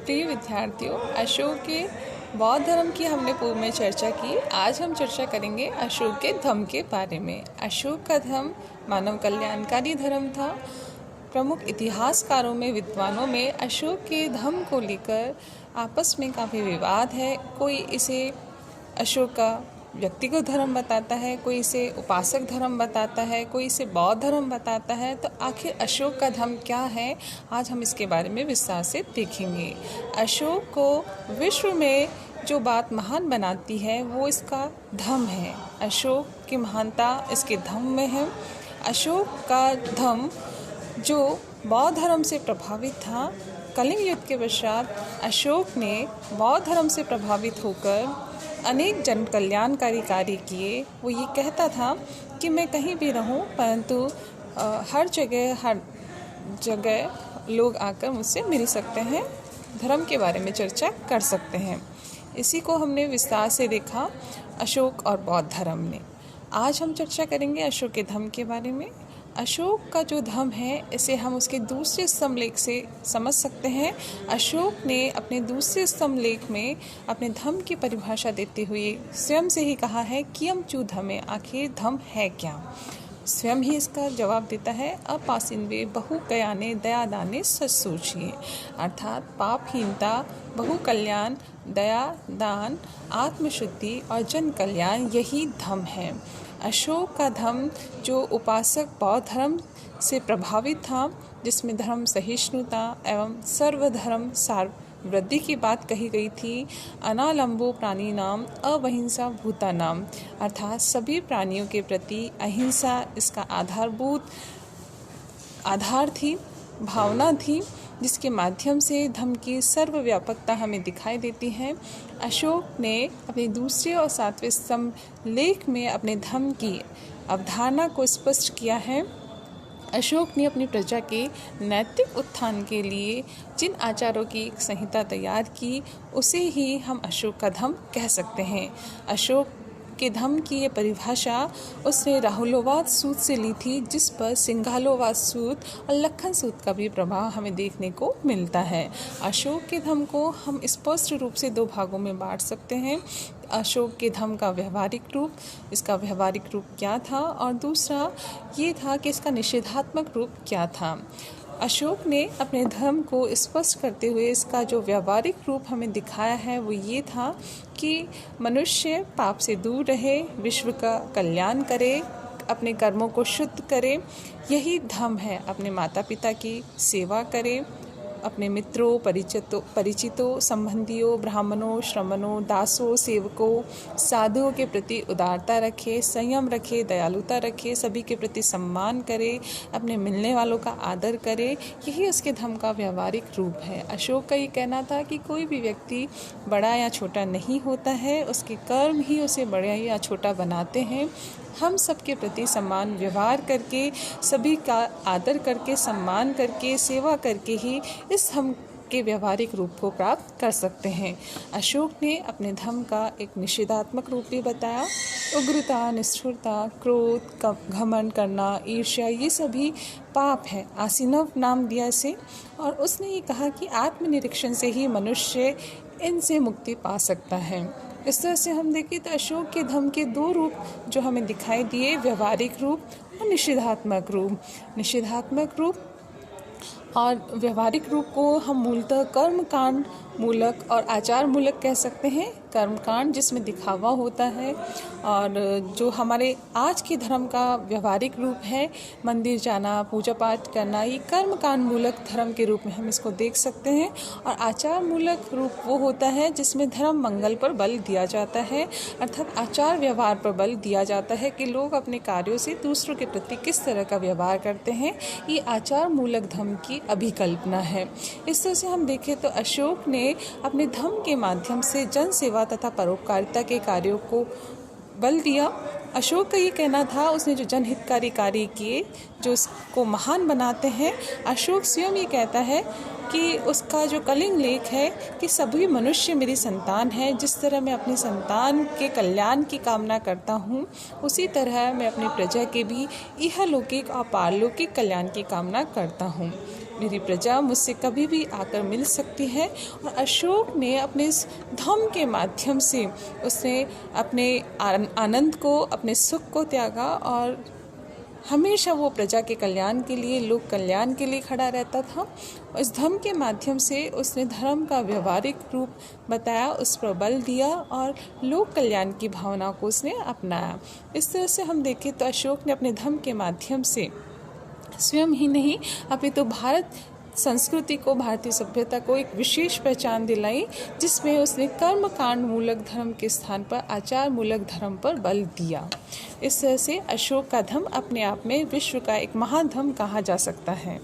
प्रिय विद्यार्थियों, अशोक के बौद्ध धर्म की हमने पूर्व में चर्चा की। आज हम चर्चा करेंगे अशोक के धम्म के बारे में। अशोक का धम्म मानव कल्याणकारी धर्म था। प्रमुख इतिहासकारों में, विद्वानों में अशोक के धम्म को लेकर आपस में काफ़ी विवाद है। कोई इसे अशोक का व्यक्तिगत धर्म बताता है, कोई इसे उपासक धर्म बताता है, कोई इसे बौद्ध धर्म बताता है। तो आखिर अशोक का धर्म क्या है, आज हम इसके बारे में विस्तार से देखेंगे। अशोक को विश्व में जो बात महान बनाती है वो इसका धम्म है। अशोक की महानता इसके धम्म में है। अशोक का धम्म जो बौद्ध धर्म से प्रभावित था, कलिंग युद्ध के पश्चात अशोक ने बौद्ध धर्म से प्रभावित होकर अनेक जन कल्याणकारी कार्य किए। वो ये कहता था कि मैं कहीं भी रहूं, परंतु हर जगह लोग आकर मुझसे मिल सकते हैं, धर्म के बारे में चर्चा कर सकते हैं। इसी को हमने विस्तार से देखा अशोक और बौद्ध धर्म में। आज हम चर्चा करेंगे अशोक के धम्म के बारे में। अशोक का जो धम्म है, इसे हम उसके दूसरे स्तंभलेख से समझ सकते हैं। अशोक ने अपने दूसरे स्तंभलेख में अपने धम्म की परिभाषा देते हुए स्वयं से ही कहा है कि कियम धम्मे, आखिर धम्म है क्या। स्वयं ही इसका जवाब देता है, अपासिन्वे बहु कयाने दया दाने सच सोचिए, अर्थात पापहीनता, बहु कल्याण, दया दान, आत्मशुद्धि और जन कल्याण, यही धम्म है। अशोक का धम्म जो उपासक बौद्ध धर्म से प्रभावित था, जिसमें धर्म सहिष्णुता एवं सर्वधर्म वृद्धि की बात कही गई थी। अनालंबो प्राणी नाम अवहिंसा भूता नाम, अर्थात सभी प्राणियों के प्रति अहिंसा इसका आधार थी, भावना थी, जिसके माध्यम से धम्म की सर्वव्यापकता हमें दिखाई देती है। अशोक ने अपने दूसरे और सातवें स्तंभलेख में अपने धम्म की अवधारणा को स्पष्ट किया है। अशोक ने अपनी प्रजा के नैतिक उत्थान के लिए जिन आचारों की एक संहिता तैयार की, उसे ही हम अशोक का धम्म कह सकते हैं। अशोक के धम्म की ये परिभाषा उसने राहुलोवाद सूत से ली थी, जिस पर सिंघालोवाद सूत और लखन सूत का भी प्रभाव हमें देखने को मिलता है। अशोक के धम्म को हम स्पष्ट रूप से दो भागों में बांट सकते हैं। अशोक के धम्म का व्यवहारिक रूप, इसका व्यवहारिक रूप क्या था, और दूसरा ये था कि इसका निषेधात्मक रूप क्या था। अशोक ने अपने धर्म को स्पष्ट करते हुए इसका जो व्यवहारिक रूप हमें दिखाया है वो ये था कि मनुष्य पाप से दूर रहे, विश्व का कल्याण करे, अपने कर्मों को शुद्ध करे, यही धर्म है। अपने माता पिता की सेवा करे, अपने मित्रों, परिचितों, संबंधियों, ब्राह्मणों, श्रमणों, दासों, सेवकों, साधुओं के प्रति उदारता रखे, संयम रखे, दयालुता रखे, सभी के प्रति सम्मान करे, अपने मिलने वालों का आदर करे, यही उसके धर्म का व्यवहारिक रूप है। अशोक का ये कहना था कि कोई भी व्यक्ति बड़ा या छोटा नहीं होता है, उसके कर्म ही उसे बड़ा या छोटा बनाते हैं। हम सबके प्रति सम्मान व्यवहार करके, सभी का आदर करके, सम्मान करके, सेवा करके ही इस धम्म के व्यवहारिक रूप को प्राप्त कर सकते हैं। अशोक ने अपने धम्म का एक निषेधात्मक रूप भी बताया। उग्रता, निष्ठुरता, क्रोध, घमंड करना, ईर्ष्या, ये सभी पाप है। आसीनव नाम दिया इसे, और उसने ये कहा कि आत्मनिरीक्षण से ही मनुष्य इनसे मुक्ति पा सकता है। इस तरह से हम देखें तो अशोक के धम्म के दो रूप जो हमें दिखाई दिए, व्यवहारिक रूप और निषेधात्मक रूप। निषेधात्मक रूप और व्यवहारिक रूप को हम मूलतः कर्मकांड मूलक और आचार मूलक कह सकते हैं। कर्मकांड जिसमें दिखावा होता है, और जो हमारे आज के धर्म का व्यवहारिक रूप है, मंदिर जाना, पूजा पाठ करना, ये कर्मकांड मूलक धर्म के रूप में हम इसको देख सकते हैं। और आचार मूलक रूप वो होता है जिसमें धर्म मंगल पर बल दिया जाता है, अर्थात आचार व्यवहार पर बल दिया जाता है कि लोग अपने कार्यों से दूसरों के प्रति किस तरह का व्यवहार करते हैं। ये आचार मूलक धर्म की अभिकल्पना है। इस तरह से हम देखें तो अशोक ने अपने धम्म के माध्यम से जन सेवा तथा परोपकारिता के कार्यों को बल दिया। अशोक का ये कहना था, उसने जो जनहितकारी कार्य किए जो उसको महान बनाते हैं। अशोक स्वयं ये कहता है कि उसका जो कलिंग लेख है कि सभी मनुष्य मेरी संतान है, जिस तरह मैं अपनी संतान के कल्याण की कामना करता हूँ, उसी तरह मैं अपनी प्रजा के भी इहलौकिक और पारलौकिक कल्याण की कामना करता हूँ। मेरी प्रजा मुझसे कभी भी आकर मिल सकती है। और अशोक ने अपने इस धम्म के माध्यम से उसने अपने आनंद को, अपने सुख को त्यागा और हमेशा वो प्रजा के कल्याण के लिए, लोक कल्याण के लिए खड़ा रहता था। इस धर्म के माध्यम से उसने धर्म का व्यवहारिक रूप बताया, उस पर बल दिया और लोक कल्याण की भावना को उसने अपनाया। इस तरह से हम देखें तो अशोक ने अपने धर्म के माध्यम से स्वयं ही नहीं अपितु भारत संस्कृति को, भारतीय सभ्यता को एक विशेष पहचान दिलाई, जिसमें उसने कर्म कांड मूलक धर्म के स्थान पर आचार मूलक धर्म पर बल दिया। इस तरह से अशोक का धर्म अपने आप में विश्व का एक महाधर्म कहा जा सकता है।